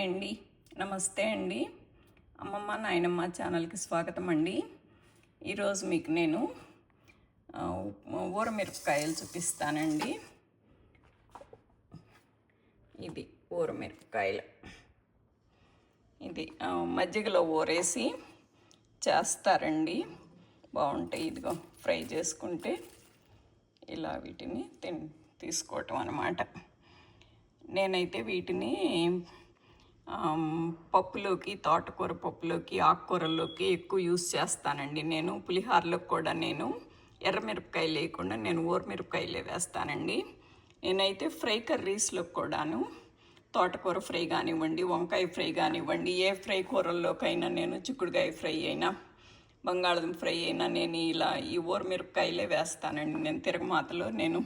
అండి నమస్తే అండి. అమ్మమ్మ నాయనమ్మ ఛానల్కి స్వాగతం అండి. ఈరోజు మీకు నేను ఊరమిరపకాయలు చూపిస్తానండి. ఇది ఊరమిరపకాయలు, ఇది మజ్జిగలో ఊరేసి చేస్తారండి, బాగుంటాయి. ఇదిగో ఫ్రై చేసుకుంటే ఇలా వీటిని తీసుకోవటం అన్నమాట. నేనైతే వీటిని పప్పులోకి, తోటకూర పప్పులోకి, ఆకుకూరల్లోకి ఎక్కువ యూస్ చేస్తానండి. నేను పులిహోరలోకి కూడా నేను ఎర్రమిరపకాయలు లేకుండా నేను ఊరమిరపకాయలే వేస్తానండి. నేనైతే ఫ్రై కర్రీస్లో కూడాను తోటకూర ఫ్రై కానివ్వండి, వంకాయ ఫ్రై కానివ్వండి, ఏ ఫ్రై కూరల్లోకైనా నేను చిక్కుడుకాయ ఫ్రై అయినా, బంగాళదుంప ఫ్రై అయినా నేను ఇలా ఈ ఊరమిరపకాయలే వేస్తానండి. నేను తిరగమాతలో నేను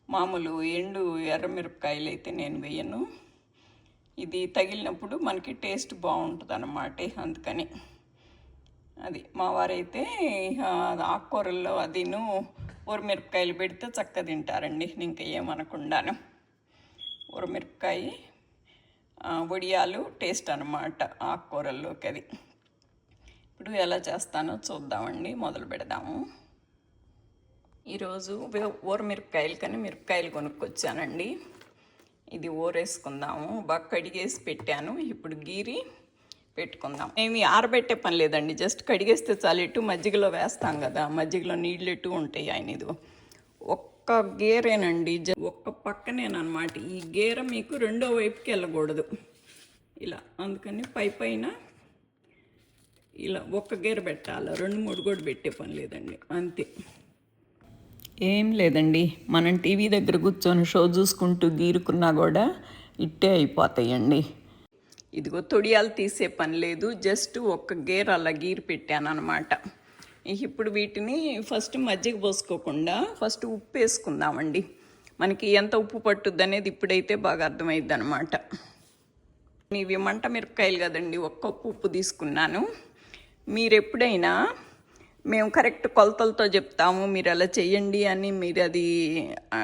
మామూలు ఎండు ఎర్రమిరపకాయలు అయితే నేను వేయను. ఇది తగిలినప్పుడు మనకి టేస్ట్ బాగుంటుంది అన్నమాట. అందుకని అది మా వారైతే ఆకుకూరల్లో అదిను ఊరమిరపకాయలు పెడితే చక్కగా తింటారండి. ఇంకా ఏమనకుండాను ఊరమిరపకాయ వడియాలు టేస్ట్ అన్నమాట ఆకుకూరల్లోకి. అది ఇప్పుడు ఎలా చేస్తానో చూద్దామండి, మొదలు పెడదాము. ఈరోజు ఊరమిరపకాయలు కానీ మిరపకాయలు కొనుక్కొచ్చానండి. ఇది ఊరేసుకుందాము. బాగా కడిగేసి పెట్టాను, ఇప్పుడు గీరి పెట్టుకుందాం. ఏమి ఆరబెట్టే పని లేదండి, జస్ట్ కడిగేస్తే చాలు. ఎటు మజ్జిగలో వేస్తాం కదా, మజ్జిగలో నీళ్ళు ఎటు ఉంటాయి. ఆయన ఇది ఒక్క గేరేనండి, ఒక్క పక్కనేనమాట. ఈ గేర మీకు రెండో వైపుకి వెళ్ళకూడదు ఇలా, అందుకని పైన ఇలా ఒక్క గేర పెట్టాలి, 2-3 కూడా పెట్టే పని లేదండి, అంతే. ఏం లేదండి, మనం టీవీ దగ్గర కూర్చొని షో చూసుకుంటూ గీరుకున్నా కూడా ఇట్టే అయిపోతాయండి. ఇదిగో తొడియాలు తీసే పని లేదు, జస్ట్ ఒక్క గేర్ అలా గీరి పెట్టాను అనమాట. ఇప్పుడు వీటిని ఫస్ట్ మజ్జిగ పోసుకోకుండా ఫస్ట్ ఉప్పు వేసుకుందామండి. మనకి ఎంత ఉప్పు పట్టుద్ది అనేది ఇప్పుడైతే బాగా అర్థమైద్ది అనమాట. ఇవి మంట మిరపకాయలు కదండి, ఒక్క ఉప్పు తీసుకున్నాను. మీరు ఎప్పుడైనా మేము కరెక్ట్ కొలతలతో చెప్తాము, మీరు అలా చెయ్యండి అని మీరు అది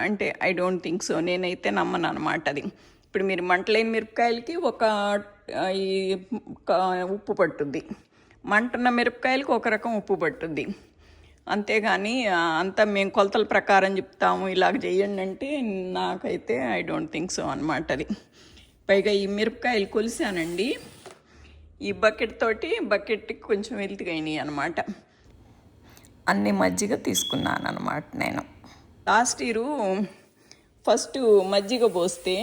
అంటే ఐ డోంట్ థింక్ సో. నేనైతే నమ్మను అనమాట అది. ఇప్పుడు మీరు మంటలేని మిరపకాయలకి ఒక ఉప్పు పట్టుద్ది, మంటున్న మిరపకాయలకి ఒక రకం ఉప్పు పట్టుద్ది. అంతేగాని అంతా మేము కొలతల ప్రకారం చెప్తాము ఇలాగ చెయ్యండి అంటే నాకైతే ఐ డోంట్ థింక్ సో అనమాట అది. పైగా ఈ మిరపకాయలు కొలిసానండి, ఈ బకెట్కి కొంచెం వెలితిగైనాయి అనమాట. అన్ని మజ్జిగ తీసుకున్నాను అనమాట నేను. లాస్ట్ ఇయరు ఫస్ట్ మజ్జిగ పోస్తే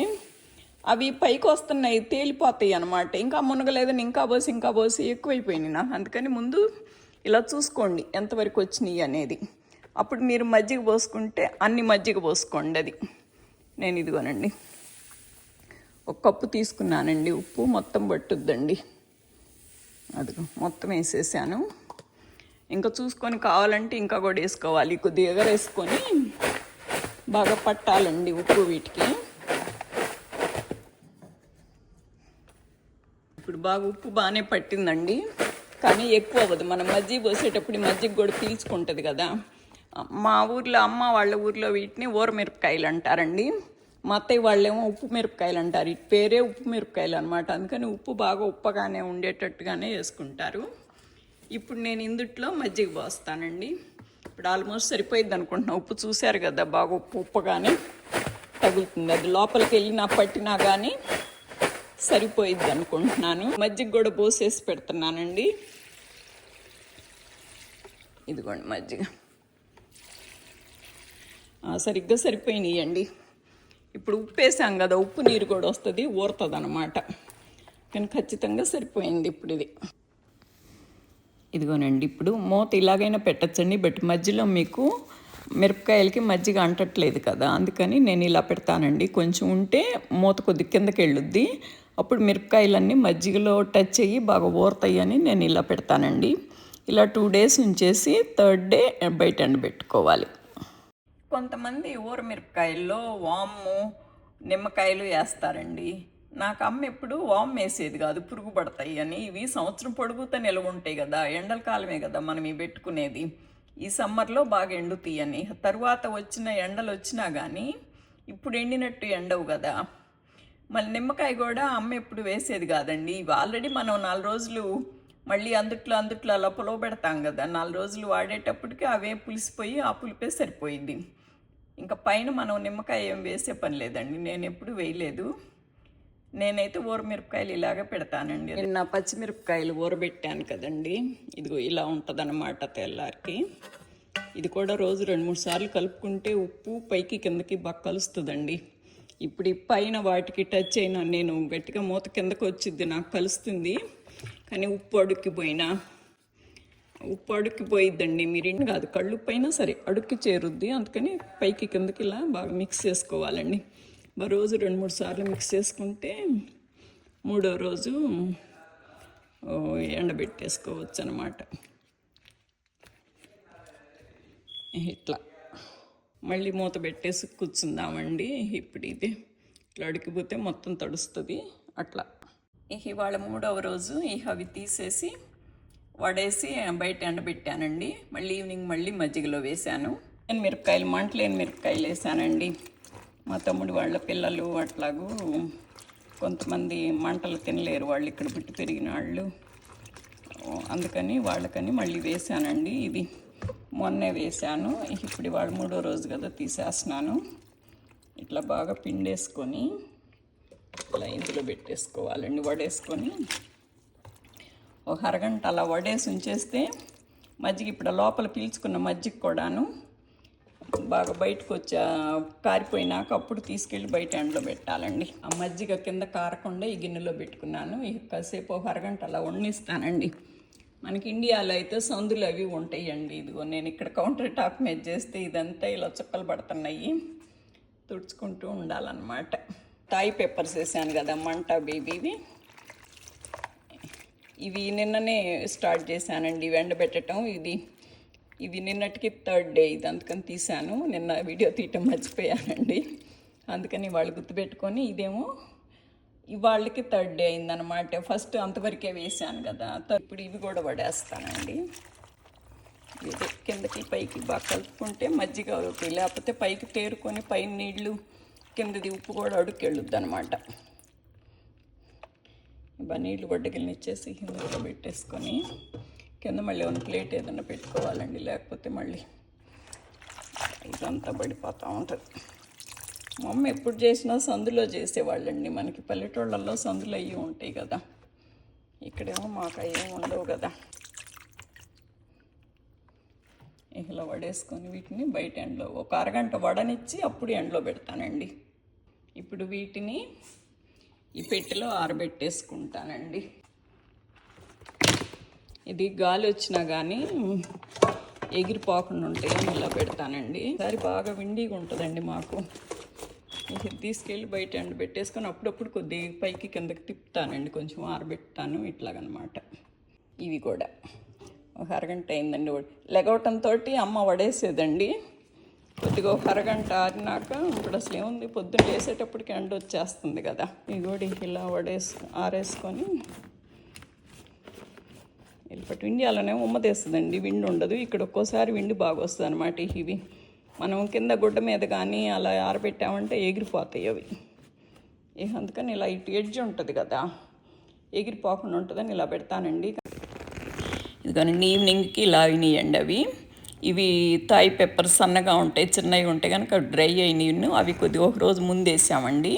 అవి పైకి వస్తున్నాయి, తేలిపోతాయి అనమాట. ఇంకా మునగలేదని ఇంకా పోసి ఎక్కువైపోయినాయి నాకు. అందుకని ముందు ఇలా చూసుకోండి ఎంతవరకు వచ్చినాయి అనేది, అప్పుడు మీరు మజ్జిగ పోసుకుంటే అన్ని మజ్జిగ పోసుకోండి. అది నేను ఇదిగోనండి ఒక కప్పు తీసుకున్నానండి. ఉప్పు మొత్తం పట్టుద్దండి, అదిగో మొత్తం వేసేసాను. ఇంకా చూసుకొని కావాలంటే ఇంకా కూడా వేసుకోవాలి, కొద్దిగా ఎగరేసుకొని బాగా పట్టాలండి ఉప్పు వీటికి. ఇప్పుడు బాగా ఉప్పు బాగానే పట్టిందండి, కానీ ఎక్కువ అవ్వదు. మనం మజ్జిగ పోసేటప్పుడు మజ్జిగ కూడా పీల్చుకుంటుంది కదా. మా ఊర్లో అమ్మ వాళ్ళ ఊర్లో వీటిని ఊరమిరపకాయలు అంటారండి, మా అత్తయ్య వాళ్ళేమో ఉప్పు మిరపకాయలు అంటారు. ఇటు పేరే ఉప్పు మిరపకాయలు అనమాట. అందుకని ఉప్పు బాగా ఉప్పగానే ఉండేటట్టుగానే వేసుకుంటారు. ఇప్పుడు నేను ఇందుట్లో మజ్జిగ పోస్తానండి. ఇప్పుడు ఆల్మోస్ట్ సరిపోయింది అనుకుంటున్నా. ఉప్పు చూశారు కదా, బాగా ఉప్పుగానే తగులుతుంది. అది లోపలికి వెళ్ళినా పట్టినా కానీ సరిపోయిద్ది అనుకుంటున్నాను. మజ్జిగ కూడా పోసేసి పెడుతున్నానండి. ఇదిగోండి మజ్జిగ సరిగ్గా సరిపోయినాయండి. ఇప్పుడు ఉప్పు వేసాం కదా, ఉప్పు నీరు కూడా వస్తుంది, ఊరుతుంది అనమాట. కానీ ఖచ్చితంగా సరిపోయింది ఇప్పుడు ఇది. ఇదిగోనండి, ఇప్పుడు మూత ఇలాగైనా పెట్టచ్చండి, బట్ మధ్యలో మీకు మిరపకాయలకి మజ్జిగ అంటట్లేదు కదా, అందుకని నేను ఇలా పెడతానండి. కొంచెం ఉంటే మూత కొద్ది కిందకి వెళ్ళుద్ది, అప్పుడు మిరపకాయలన్నీ మజ్జిగలో టచ్ అయ్యి బాగా ఊరుతాయి అని నేను ఇలా పెడతానండి. ఇలా 2 days ఉంచేసి 3rd day బయట ఎండబెట్టుకోవాలి. కొంతమంది ఊరమిరపకాయల్లో వాము, నిమ్మకాయలు వేస్తారండి. నాకు అమ్మ ఎప్పుడు వామ్ వేసేది కాదు, పురుగు పడతాయి అని. ఇవి సంవత్సరం పొడుగుతా నిలవ ఉంటాయి కదా, ఎండల కాలమే కదా మనం ఇవి పెట్టుకునేది. ఈ సమ్మర్లో బాగా ఎండుతాయి అని. తర్వాత వచ్చిన ఎండలు వచ్చినా కానీ ఇప్పుడు ఎండినట్టు ఎండవు కదా. మళ్ళీ నిమ్మకాయ కూడా అమ్మ ఎప్పుడు వేసేది కాదండి. ఇవి ఆల్రెడీ మనం 4 రోజులు మళ్ళీ అందుట్లో అలా పులవ పెడతాం కదా, 4 రోజులు వాడేటప్పటికి అవే పులిసిపోయి ఆ పులిపే సరిపోయింది. ఇంకా పైన మనం నిమ్మకాయ ఏం వేసే పని లేదండి, నేను ఎప్పుడు వేయలేదు. నేనైతే ఊరమిరపకాయలు ఇలాగే పెడతానండి. నిన్న పచ్చిమిరపకాయలు ఊరబెట్టాను కదండి, ఇదిగో ఇలా ఉంటుందన్నమాట తెల్లారికి. ఇది కూడా రోజు 2-3 సార్లు కలుపుకుంటే ఉప్పు పైకి కిందకి బాగా కలుస్తుందండి. ఇప్పుడు ఈ పైన వాటికి టచ్ అయినా నేను గట్టిగా మూత కిందకి వచ్చింది, నాకు కలుస్తుంది. కానీ ఉప్పు అడుక్కిపోయిద్దండి. మీరు ఇంటి కాదు కళ్ళు పైన సరే అడుక్కి చేరుద్ది, అందుకని పైకి కిందకి ఇలా బాగా మిక్స్ చేసుకోవాలండి. రోజు 2-3 సార్లు మిక్స్ చేసుకుంటే 3వ రోజు ఎండబెట్టేసుకోవచ్చు అన్నమాట. ఇట్లా మళ్ళీ మూత పెట్టేసి కూర్చుందామండి. ఇప్పుడు ఇది ఇట్లా అడిగిపోతే మొత్తం తడుస్తుంది అట్లా. ఇవాళ 3వ రోజు అవి తీసేసి వడేసి బయట ఎండబెట్టానండి. మళ్ళీ ఈవినింగ్ మళ్ళీ మజ్జిగలో వేశాను. మంటలేని మిరపకాయలు వేసానండి. మా తమ్ముడు వాళ్ళ పిల్లలు అట్లాగూ కొంతమంది మంటలు తినలేరు, వాళ్ళు ఇక్కడ పుట్టి పెరిగిన వాళ్ళు, అందుకని వాళ్ళకని మళ్ళీ వేసానండి. ఇది మొన్నే వేసాను, ఇప్పుడు ఇవాళ 3వ రోజు కదా తీసేస్తున్నాను. ఇట్లా బాగా పిండేసుకొని ఇలా ఇందులో పెట్టేసుకోవాలండి. వడేసుకొని ఒక అరగంట అలా వడేసి ఉంచేస్తే మజ్జిగ ఇప్పుడు లోపల పీల్చుకున్న మజ్జిగ కూడాను బాగా బయటకు వచ్చా కారిపోయినాక అప్పుడు తీసుకెళ్ళి బయట ఎండలో పెట్టాలండి. ఆ మజ్జిగ కింద కారకుండా ఈ గిన్నెలో పెట్టుకున్నాను. కాసేపు ఒక అరగంట అలా వండిస్తానండి. మనకి ఇండియాలో అయితే సందులు అవి ఉంటాయండి. ఇదిగో నేను ఇక్కడ కౌంటర్ టాప్ మీద చేస్తే ఇదంతా ఇలా చుక్కలు పడుతున్నాయి, తుడుచుకుంటూ ఉండాలన్నమాట. థాయ్ పెప్పర్స్ వేసాను కదా, మంట బేబీవి. ఇవి నిన్ననే స్టార్ట్ చేశానండి ఎండబెట్టడం. ఇవి నిన్నటికి 3rd డే, ఇది అందుకని తీశాను. నిన్న వీడియో తీయటం మర్చిపోయానండి, అందుకని వాళ్ళు గుర్తుపెట్టుకొని ఇదేమో ఇవాళ్ళకి 3rd డే అయిందనమాట. ఫస్ట్ అంతవరకే వేసాను కదా, ఇప్పుడు ఇవి కూడా వడేస్తానండి. ఇది కిందకి పైకి బాగా కలుపుకుంటే మజ్జిగ అవుతాయి, లేకపోతే పైకి తేరుకొని పైన నీళ్ళు కిందది ఉప్పు కూడా అడుక్కెళ్ళుద్ది అనమాట. బాగా నీళ్ళు వడ్డగిలినిచ్చేసి ఇందులో పెట్టేసుకొని కింద మళ్ళీ ఉన్న ప్లేట్ ఏదైనా పెట్టుకోవాలండి, లేకపోతే మళ్ళీ ఇదంతా పడిపోతూ ఉంటుంది. మా అమ్మ ఎప్పుడు చేసినా సందులో చేసేవాళ్ళండి. మనకి పల్లెటూళ్ళల్లో సందులు అయ్యి ఉంటాయి కదా, ఇక్కడేమో మాకు అయ్యేం ఉండవు కదా. ఇలా వడేసుకొని వీటిని బయట ఎండలో ఒక అరగంట వడనిచ్చి అప్పుడు ఎండలో పెడతానండి. ఇప్పుడు వీటిని ఈ పెట్టెలో ఆరబెట్టేసుకుంటానండి. ఇది గాలి వచ్చినా కానీ ఎగిరిపోకుండా ఉంటాయని ఇలా పెడతానండి. ఈసారి బాగా విండిగా ఉంటుందండి మాకు. ఇది తీసుకెళ్ళి బయట ఎండబెట్టేసుకొని అప్పుడప్పుడు కొద్దిగా పైకి కిందకి తిప్పుతానండి, కొంచెం ఆరబెట్టాను ఇట్లాగనమాట. ఇవి కూడా ఒక అరగంట అయిందండి. లెగవటంతో అమ్మ వడేసేదండి. కొద్దిగా ఒక అరగంట ఆరినాక ఇప్పుడు అసలు ఏముంది, పొద్దున్న వేసేటప్పటికి ఎండ వచ్చేస్తుంది కదా. ఇవి కూడా ఇలా ఆరేసుకొని వెళ్ళిపట్టు. ఇండియాలోనే ఉమ్మదేస్తుందండి, విండి ఉండదు. ఇక్కడ ఒక్కోసారి విండి బాగా వస్తుంది అనమాట. ఇవి మనం కింద గుడ్డ మీద కానీ అలా ఆరబెట్టామంటే ఎగిరిపోతాయి అవి. అందుకని ఇలా ఇటు ఎడ్జ్ ఉంటుంది కదా, ఎగిరిపోకుండా ఉంటుందని ఇలా పెడతానండి. ఇదిగోనండి ఈవినింగ్కి ఇలా అయినాయండి అవి. ఇవి థాయ్ పెప్పర్ సన్నగా ఉంటాయి, చిన్నవి ఉంటాయి కనుక డ్రై అయినవి. అవి కొద్దిగా ఒక రోజు ముందు వేసామండి.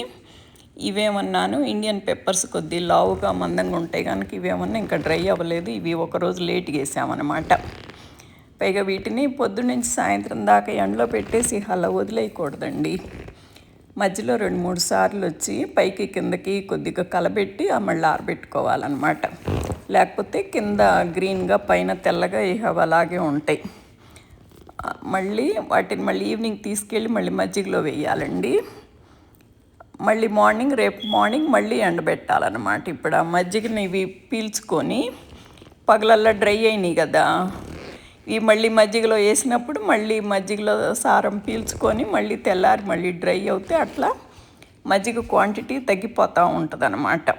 ఇవేమన్నాను ఇండియన్ పెప్పర్స్ కొద్ది లావుగా మందంగా ఉంటాయి కనుక ఇవేమన్నా ఇంకా డ్రై అవ్వలేదు. ఇవి ఒకరోజు లేట్గా వేసామన్నమాట. పైగా వీటిని పొద్దున్నుంచి సాయంత్రం దాకా ఎండలో పెట్టేసి అలా వదిలేయకూడదండి. మధ్యలో 2-3 సార్లు వచ్చి పైకి కిందకి కొద్దిగా కలబెట్టి మళ్ళీ ఆరబెట్టుకోవాలన్నమాట. లేకపోతే కింద గ్రీన్గా పైన తెల్లగా అవి అలాగే ఉంటాయి. వాటిని మళ్ళీ ఈవినింగ్ తీసుకెళ్ళి మళ్ళీ మజ్జిగలో వేయాలండి. మళ్ళీ రేపు మార్నింగ్ మళ్ళీ ఎండబెట్టాలన్నమాట. ఇప్పుడు ఆ మజ్జిగని ఇవి పీల్చుకొని పగలల్లా డ్రై అయినాయి కదా, ఇవి మళ్ళీ మజ్జిగలో వేసినప్పుడు మళ్ళీ మజ్జిగలో సారం పీల్చుకొని మళ్ళీ తెల్లారి మళ్ళీ డ్రై అవుతే అట్లా మజ్జిగ క్వాంటిటీ తగ్గిపోతూ ఉంటుంది అన్నమాట.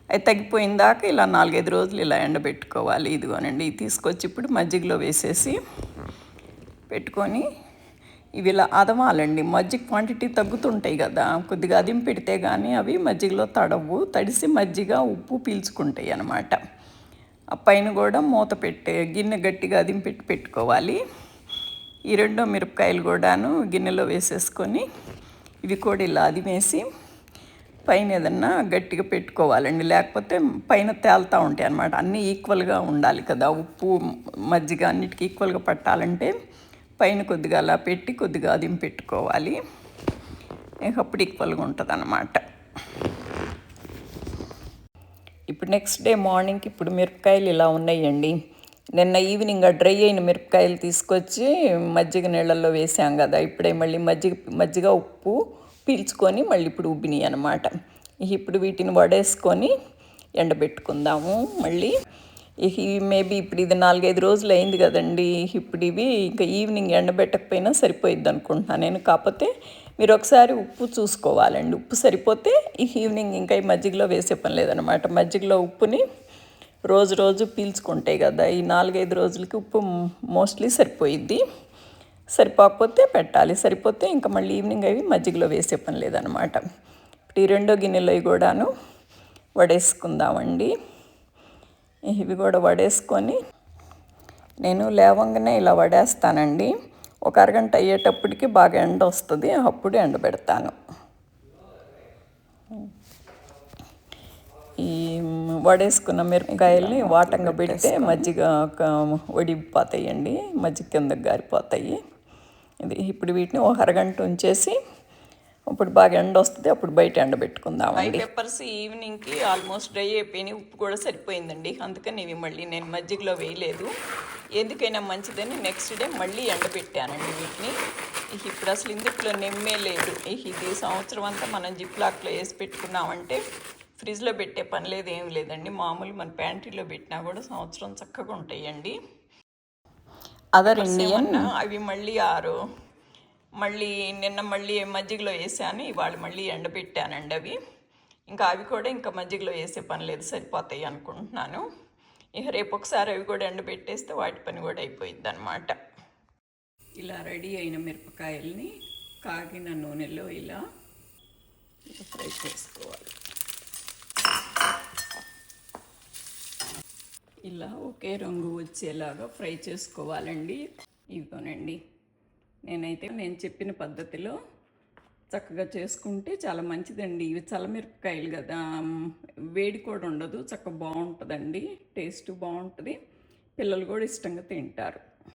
అది తగ్గిపోయిన దాకా ఇలా 4-5 రోజులు ఇలా ఎండబెట్టుకోవాలి. ఇదిగోనండి తీసుకొచ్చి ఇప్పుడు మజ్జిగలో వేసేసి పెట్టుకొని ఇవి ఇలా అదమాలండి. మజ్జిగ క్వాంటిటీ తగ్గుతుంటాయి కదా, కొద్దిగా అదిం పెడితే కానీ అవి మజ్జిగలో తడవు, తడిసి మజ్జిగ ఉప్పు పీల్చుకుంటాయి అన్నమాట. ఆ పైన కూడా మూత పెట్టే గిన్నె గట్టిగా అదిం పెట్టుకోవాలి. ఈ రెండో మిరపకాయలు కూడాను గిన్నెలో వేసేసుకొని ఇవి కూడా ఇలా అదిమేసి పైన ఏదన్నా గట్టిగా పెట్టుకోవాలండి, లేకపోతే పైన తేలుతూ ఉంటాయి అన్నమాట. అన్నీ ఈక్వల్గా ఉండాలి కదా, ఉప్పు మజ్జిగ అన్నిటికీ ఈక్వల్గా పట్టాలంటే పైన కొద్దిగా అలా పెట్టి కొద్దిగా అదిం పెట్టుకోవాలి. అప్పుడు ఈక్వల్గా ఉంటుంది అన్నమాట. ఇప్పుడు నెక్స్ట్ డే మార్నింగ్కి ఇప్పుడు మిరపకాయలు ఇలా ఉన్నాయండి. నిన్న ఈవినింగ్ డ్రై అయిన మిరపకాయలు తీసుకొచ్చి మజ్జిగ నీళ్ళల్లో వేసాం కదా, ఇప్పుడే మళ్ళీ మజ్జిగ ఉప్పు పీల్చుకొని మళ్ళీ ఇప్పుడు ఉబ్బినాయి అనమాట. ఇప్పుడు వీటిని వడేసుకొని ఎండబెట్టుకుందాము మళ్ళీ. ఇవి మేబీ ఇప్పుడు ఇది 4-5 రోజులు అయింది కదండి. ఇప్పుడు ఇవి ఇంకా ఈవినింగ్ ఎండబెట్టకపోయినా సరిపోయిద్ది అనుకుంటున్నాను నేను. కాకపోతే మీరు ఒకసారి ఉప్పు చూసుకోవాలండి, ఉప్పు సరిపోతే ఈ ఈవినింగ్ ఇంకా ఈ మజ్జిగలో వేసే పని లేదనమాట. మజ్జిగలో ఉప్పుని రోజు పీల్చుకుంటాయి కదా, ఈ 4-5 రోజులకి ఉప్పు మోస్ట్లీ సరిపోయిద్ది. సరిపోకపోతే పెట్టాలి, సరిపోతే ఇంకా మళ్ళీ ఈవినింగ్ అవి మజ్జిగలో వేసే పని లేదనమాట. ఇప్పుడు ఈ రెండో గిన్నెలో కూడాను వడేసుకుందామండి. ఇవి కూడా వడేసుకొని నేను లేవంగానే ఇలా వడేస్తానండి. ఒక అరగంట అయ్యేటప్పటికి బాగా ఎండ వస్తుంది, అప్పుడు ఎండబెడతాను. ఈ వడేసుకున్న మిరపకాయల్ని వాటంగా పెడితే మజ్జిగ ఒడిపోతాయండి, మజ్జిగ కిందకి గారిపోతాయి. ఇది ఇప్పుడు వీటిని ఒక అరగంట ఉంచేసి ఇప్పుడు బాగా ఎండ వస్తుంది, అప్పుడు బయట ఎండబెట్టుకుందామండి. పెప్పర్స్ ఈవినింగ్కి ఆల్మోస్ట్ డ్రై అయిపోయినాయి, ఉప్పు కూడా సరిపోయిందండి. అందుకని ఇవి మళ్ళీ నేను మజ్జిగలో వేయలేదు. ఎందుకైనా మంచిదని నెక్స్ట్ డే మళ్ళీ ఎండబెట్టానండి వీటిని. ఇప్పుడు అసలు ఇందుట్లో నెమ్మే లేదు. ఇది సంవత్సరం అంతా మనం జిప్లాక్లో వేసి పెట్టుకున్నామంటే ఫ్రిడ్జ్లో పెట్టే పని లేదు, ఏం లేదండి. మామూలు మన ప్యాంట్రీలో పెట్టినా కూడా సంవత్సరం చక్కగా ఉంటాయండి. అదర్ ఇండియన్ అవి మళ్ళీ నిన్న మళ్ళీ మజ్జిగలో వేసాను, ఇవాళ మళ్ళీ ఎండబెట్టానండి అవి. ఇంకా అవి కూడా ఇంకా మజ్జిగలో వేసే పని లేదు, సరిపోతాయి అనుకుంటున్నాను. ఇక రేపు ఒకసారి అవి కూడా ఎండబెట్టేస్తే వాటి పని కూడా అయిపోయింది అనమాట. ఇలా రెడీ అయిన మిరపకాయల్ని కాగిన నూనెలో ఇలా ఫ్రై చేసుకోవాలి. ఇలా ఒకే రంగు వచ్చేలాగా ఫ్రై చేసుకోవాలండి. ఇదిగోనండి, నేను చెప్పిన పద్ధతిలో చక్కగా చేసుకుంటే చాలా మంచిదండి. ఇవి చల్లమిరపకాయలు కదా, వేడి కూడా ఉండదు, చక్కగా బాగుంటుందండి, టేస్ట్ బాగుంటుంది, పిల్లలు కూడా ఇష్టంగా తింటారు.